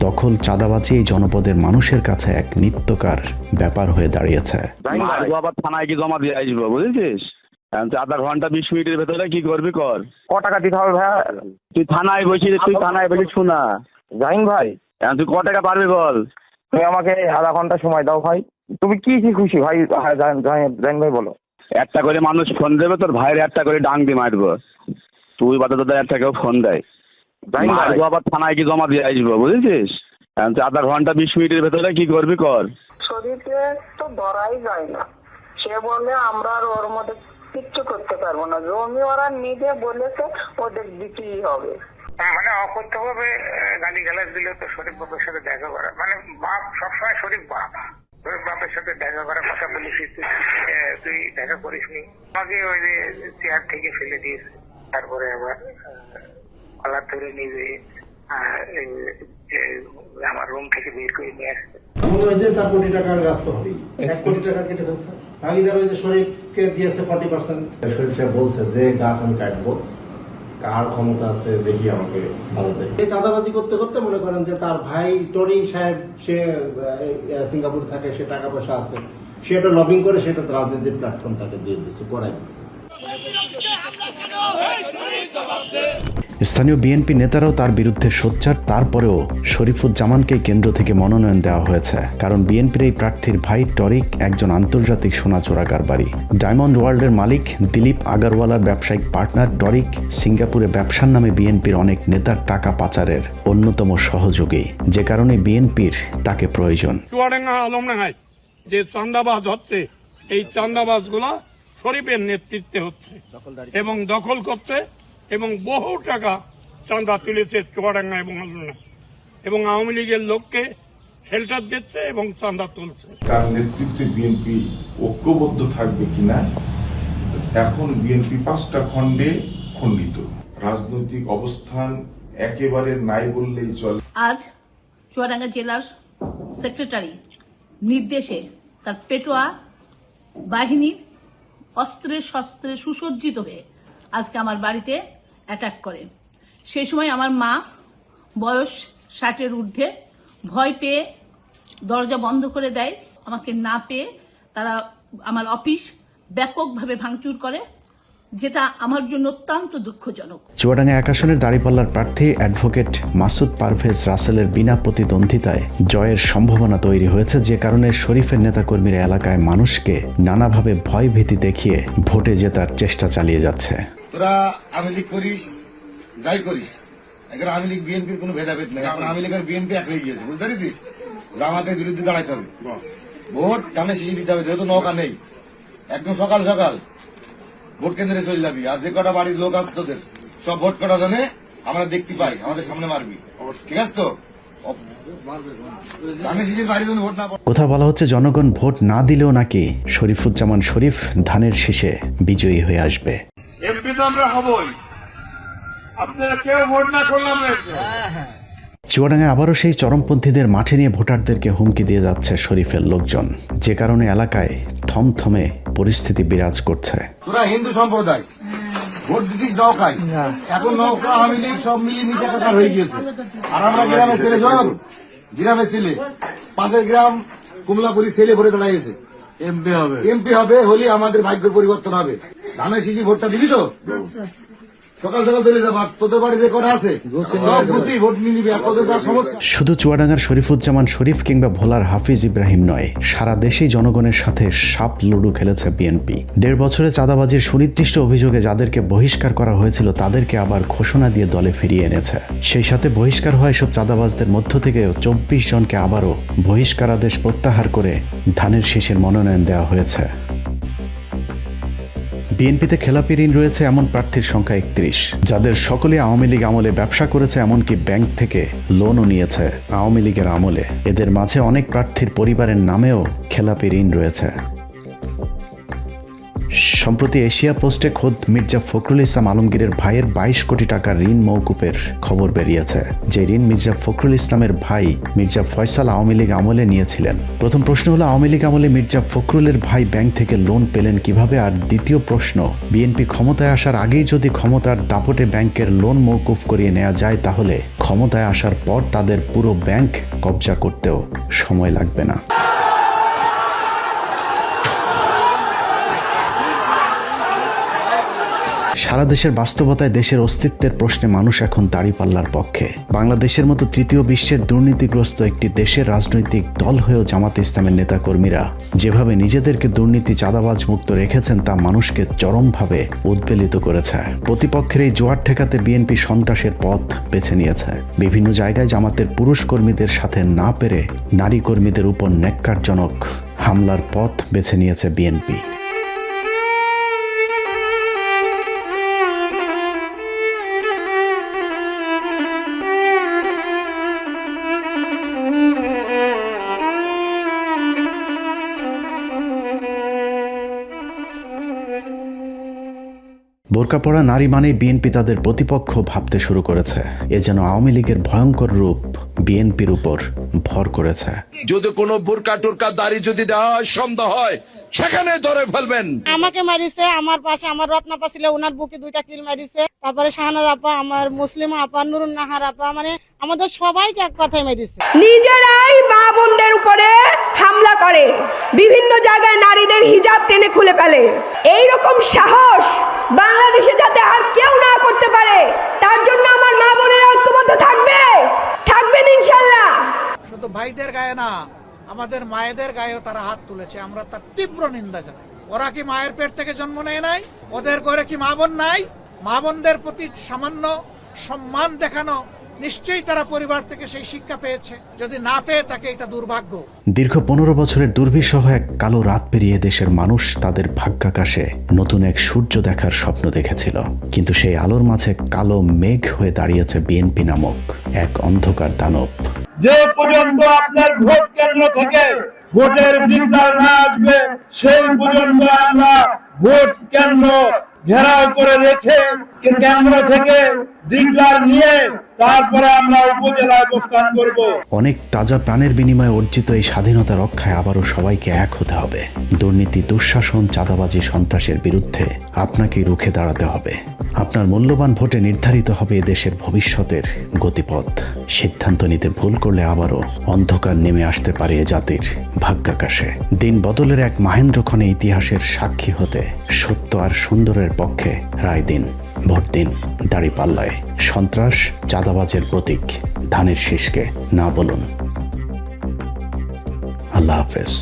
দখল, চাঁদাবাজি এই জনপদের মানুষের কাছে এক নিত্যকার ব্যাপার হয়ে দাঁড়িয়েছে। আবার থানায় কি জমা দিয়ে আসবো, বুঝেছিস? আধা ঘন্টা 20 মিনিটের ভেতরে কি করবি কর। ক টাকা দিতে হবে ভাই? তুই থানায় বসিস, শোনা জাহিন ভাই, তুই ক টাকা পারবি বল? তুমি আমাকে আধা ঘন্টা সময় দাও ভাই। তুমি কি খুশি ভাই? জাহিন ভাই বলো। একটা করে মানুষ ফোন দেবে, তোর ভাইয়ের একটা করে ডাং দিয়ে মারবো। তুই বাদে তোদের একটা কেউ ফোন দেয়, আবার থানায় কি জমা দিয়ে আসবো, বুঝেছিস? আধা ঘন্টা 20 মিনিটের ভেতরে কি করবি কর। শরীফে তো ধরাই যায় না, সে বলে আমরা আর ওর মধ্যে কিচ্ছু করতে পারবো না। জমি ওরা নিজে বলেছে ওদের দিতেই হবে, মানে অকর্তব্য ভাবে গালি গালাজ দিলে তো শরীফ বাপের সাথে দেখা করা, মানে বাপ সবসময় শরীফ বাপ, শরীফ বাপের সাথে দেখা করার কথা বলিস, তুই দেখা করিস নি। আমাকে ওই যে চেয়ার থেকে ফেলে দিয়েছে, তারপরে আবার কলার ধরে নিয়ে আমার রুম থেকে বের করে নিয়ে আসছে। এমন হয়েছে 4 কোটি টাকার গাছ তো হবেই, 1 কোটি টাকা কেটে ফেলছে। ভাগিদার ওই যে শরীফকে দিয়েছে 40%। শরীফ সাহেব বলছে যে গাছ আমি কাটবো, কার ক্ষমতা আছে দেখি আমাকে ভালো দেয়। এই চাঁদাবাজি করতে করতে মনে করেন যে তার ভাই টনি সাহেব, সে সিঙ্গাপুর থাকে, সে টাকা পয়সা আছে, সে একটা লবিং করে সেটা রাজনীতির প্ল্যাটফর্ম তাকে দিয়ে দিচ্ছে, করাই দিচ্ছে। স্থানীয় বিএনপি নেতারাও তার বিরুদ্ধে সোচ্চার। তারপরেও শরীফুজ্জামানকে কেন্দ্র থেকে মনোনয়ন দেওয়া হয়েছে, কারণ বিএনপির এই প্রার্থীর ভাই টরিক একজন আন্তর্জাতিক সোনা চোরাকার বাড়ি। ডায়মন্ড ওয়ার্ল্ডের মালিক দিলীপ আগারওয়ালার ব্যবসায়িক পার্টনার টরিক সিঙ্গাপুরে ব্যবসার নামে বিএনপির অনেক নেতার টাকা পাচারের অন্যতম সহযোগী, যে কারণে বিএনপির তাকে প্রয়োজন। চুয়াডাঙ্গা আলমডাঙ্গায় যে চাঁদাবাজ হচ্ছে, এই চাঁদাবাজ গুলা শরীফের নেতৃত্বে হচ্ছে এবং দখল করছে এবং বহু টাকা চাঁদা তুলেছে চুয়াডাঙ্গা এবং আলমডাঙ্গা, এবং আওয়ামী লীগের লোককে শেল্টার দিচ্ছে এবং চাঁদা তুলছে। তার নেতৃত্বে বিএনপি ঐক্যবদ্ধ থাকবে কিনা, এখন বিএনপি 5টা খণ্ডে খণ্ডিত, রাজনৈতিক অবস্থান একেবারে নাই বললেই চলে। আজ চুয়াডাঙ্গা জেলার সেক্রেটারি নির্দেশে তার পেটোয়া বাহিনীর অস্ত্রে শস্ত্রে সুসজ্জিত হয়ে আজকে আমার বাড়িতে অ্যাটাক করে। সেই সময় আমার মা বয়স 60-এর ঊর্ধ্বে ভয় পেয়ে দরজা বন্ধ করে দেয়। আমাকে না পেয়ে তারা আমার অফিস ব্যাপকভাবে ভাঙচুর করে, যেটা আমার জন্য অত্যন্ত দুঃখজনক। চুয়াডাঙ্গা 1 আসনের দাঁড়িপাল্লার প্রার্থী অ্যাডভোকেট মাসুদ পারভেজ রাসেলের বিনা প্রতিদ্বন্দ্বিতায় জয়ের সম্ভাবনা তৈরি হয়েছে, যে কারণে শরীফের নেতাকর্মীরা এলাকায় মানুষকে নানাভাবে ভয় ভীতি দেখিয়ে ভোটে জেতার চেষ্টা চালিয়ে যাচ্ছে। তোরা আওয়ামী লীগ করিস, যাই করিস, এখন আওয়ামী লীগ বিএনপির কোনো ভেদাভেদ নেই। এখন আওয়ামী লীগের বিএনপি এক হয়ে গিয়েছে, বুঝতে পেরেছিস? আমাদের বিরুদ্ধে দাঁড়াইতে হবে, ভোট টানে শিশি দিতে হবে, যেহেতু নৌকা নেই। একদম সকাল সকাল ভোট কেন্দ্রে চলে যাবি, আর যে কটা বাড়ির লোক আছে তোদের সব ভোট কটা জনে আমরা দেখতে পাই, আমাদের সামনে মারবি, ঠিক আছে তো? কোথাও বলা হচ্ছে জনগণ ভোট না দিলেও নাকি শরীফুজ্জামান শরীফ ধানের শীষে বিজয়ী হয়ে আসবে। এমপি তো আমরা হবই, আপনারা কেউ ভোট না করলাম। চুয়াডাঙ্গায় আবারও সেই চরমপন্থীদের মাঠে নিয়ে ভোটারদেরকে হুমকি দিয়ে যাচ্ছে শরীফের লোকজন, যে কারণে এলাকায় থমথমে পরিস্থিতি বিরাজ করছে। তোরা হিন্দু সম্প্রদায় ভোট দিতিস নৌকায়, এখন নৌকা আওয়ামী লীগ সব মিলিয়ে নিচে একাকার হয়ে গিয়েছে। আর আমরা গ্রামের ছেলে জল, গ্রামের ছেলে 5 গ্রাম কুমলাপুরি ছেলে ভরে দাঁড়িয়েছে। এমপি হবে হলে আমাদের ভাগ্য পরিবর্তন হবে। ধানের শিশি ভোটটা দিবি তো? সকাল সকাল চলে যাবো। তোদের বাড়ি যে কটা আছে সব বুঝি ভোট নিয়ে নিবি। আর তোদের যা সমস্যা, শুধু চুয়াডাঙ্গার শরীফুজ্জামান শরীফ কিংবা ভোলার হাফিজ ইব্রাহিম নয়, সারা দেশেই জনগণের সাথে সাপ লুডু খেলেছে বিএনপি। 1.5 বছরে চাঁদাবাজির সুনির্দিষ্ট অভিযোগে যাদেরকে বহিষ্কার করা হয়েছিল তাদেরকে আবার ঘোষণা দিয়ে দলে ফিরিয়ে এনেছে। সেই সাথে বহিষ্কার হওয়া এসব চাঁদাবাজদের মধ্য থেকে 24 জনকে আবারও বহিষ্কারাদেশ প্রত্যাহার করে ধানের শীষের মনোনয়ন দেওয়া হয়েছে। বিএনপিতে খেলাপি ঋণ রয়েছে এমন প্রার্থীর সংখ্যা 31, যাদের সকলে আওয়ামী লীগ আমলে ব্যবসা করেছে, এমনকি ব্যাংক থেকে লোনও নিয়েছে আওয়ামী লীগের আমলে। এদের মাঝে অনেক প্রার্থীর পরিবারের নামেও খেলাপি ঋণ রয়েছে। সম্প্রতি এশিয়া পোস্টে খোদ মির্জা ফখরুল ইসলাম আলমগীরের ভাইয়ের 22 কোটি টাকার ঋণ মওকুফের খবর বেরিয়েছে। যে ঋণ মির্জা ফখরুল ইসলামের ভাই মির্জা ফয়সাল আওয়ামী লীগ আমলে নিয়েছিলেন। প্রথম প্রশ্ন হলো, আওয়ামী লীগ আমলে মির্জা ফখরুলের ভাই ব্যাংক থেকে লোন পেলেন কিভাবে? আর দ্বিতীয় প্রশ্ন, বিএনপি ক্ষমতায় আসার আগেই যদি ক্ষমতার দাপটে ব্যাংকের লোন মওকুফ করিয়ে নেওয়া যায়, তাহলে ক্ষমতায় আসার পর তাদের পুরো ব্যাংক কবজা করতেও সময় লাগবে না। সারা দেশের বাস্তবতায় দেশের অস্তিত্বের প্রশ্নে মানুষ এখন দাঁড়িপাল্লার পক্ষে। বাংলাদেশের মতো তৃতীয় বিশ্বের দুর্নীতিগ্রস্ত একটি দেশের রাজনৈতিক দল হয়েও জামাত ইসলামের নেতাকর্মীরা যেভাবে নিজেদেরকে দুর্নীতি চাঁদাবাজ মুক্ত রেখেছেন তা মানুষকে চরমভাবে উদ্বেলিত করেছে। প্রতিপক্ষের এই জোয়ার ঠেকাতে বিএনপি সন্ত্রাসের পথ বেছে নিয়েছে। বিভিন্ন জায়গায় জামাতের পুরুষ কর্মীদের সাথে না পেরে নারী কর্মীদের উপর ন্যাক্কারজনক হামলার পথ বেছে নিয়েছে বিএনপি। বোরকা পরা নারী মানে বিএনপি তাদের প্রতিপক্ষ ভাবতে শুরু করেছে। এ যেন আওয়ামী লীগের ভয়ঙ্কর রূপ বিএনপির উপর ভর করেছে। যদি কোনো বোরকা টোরকা দাড়ি যদি দেওয়া হয়, সন্দেহ হয়, সেখানে ধরে ফেলবেন। আমাকে মারিছে, আমার পাশে আমার রত্নাপা ছিল, ওনার বুকে 2টা কিল মারিছে। তারপরে শাহানাজ আপা, আমার মুসলিম আপা, নুরুন নাহার আপা, মানে আমাদের সবাইকে এক কথায় মেরেছে। নিজেরাই মা বোনদের উপরে হামলা করে, বিভিন্ন জায়গায় নারীদের হিজাব টেনে খুলে ফেলে। এইরকম সাহস বাংলাদেশে যাতে আর কেউ না করতে পারে, তার জন্য আমার মা বোনেরা ঐক্যবদ্ধ থাকবেন ইনশাল্লাহ। শুধু ভাইদের গায়ে না, আমাদের মায়েদের গায়েও তারা হাত তুলেছে, আমরা তার তীব্র নিন্দা জানাই। ওরা কি মায়ের পেট থেকে জন্ম নেয় নাই? ওদের ঘরে কি মা বোন নাই? মা বোনদের প্রতি সামান্য সম্মান দেখানো, নিশ্চয়ই তারা পরিবার থেকে সেই শিক্ষা পেয়েছে। যদি না পেয়ে থাকে, এটা দুর্ভাগ্য। দীর্ঘ 15 বছরের দুর্বিষহ এক কালো রাত পেরিয়ে দেশের মানুষ তাদের ভাগ্যাকাশে নতুন এক সূর্য দেখার স্বপ্ন দেখেছিল, কিন্তু সেই আলোর মাঝে কালো মেঘ হয়ে দাঁড়িয়েছে বিএনপি নামক এক অন্ধকার দানব। যে পর্যন্ত আপনার ভোট কেন্দ্র থেকে ভোটের ডিক্লার না আসবে, সেই পর্যন্ত আমরা ভোট কেন্দ্র ঘেরাও করে রেখে কেন্দ্র থেকে ডিক্লার নিয়ে তারপরে আমরা উপজেলায় অবস্থান করব। অনেক তাজা প্রাণের বিনিময়ে অর্জিত এই স্বাধীনতা রক্ষায় আবারও সবাইকে এক হতে হবে। দুর্নীতি, দুঃশাসন, চাঁদাবাজি, সন্ত্রাসের বিরুদ্ধে আপনাকেই রুখে দাঁড়াতে হবে। আপনার মূল্যবান ভোটে নির্ধারিত হবে এদেশের ভবিষ্যতের গতিপথ। সিদ্ধান্ত নিতে ভুল করলে আবারও অন্ধকার নেমে আসতে পারে এ জাতির ভাগ্যাকাশে। দিন বদলের এক মাহেন্দ্রক্ষণে ইতিহাসের সাক্ষী হতে সত্য আর সুন্দরের পক্ষে রায় দিন। ভোট দিন দাঁড়িপাল্লায়। সন্ত্রাস, চাঁদাবাজের প্রতীক ধানের শীষকে না বলুন। আল্লাহ হাফেজ।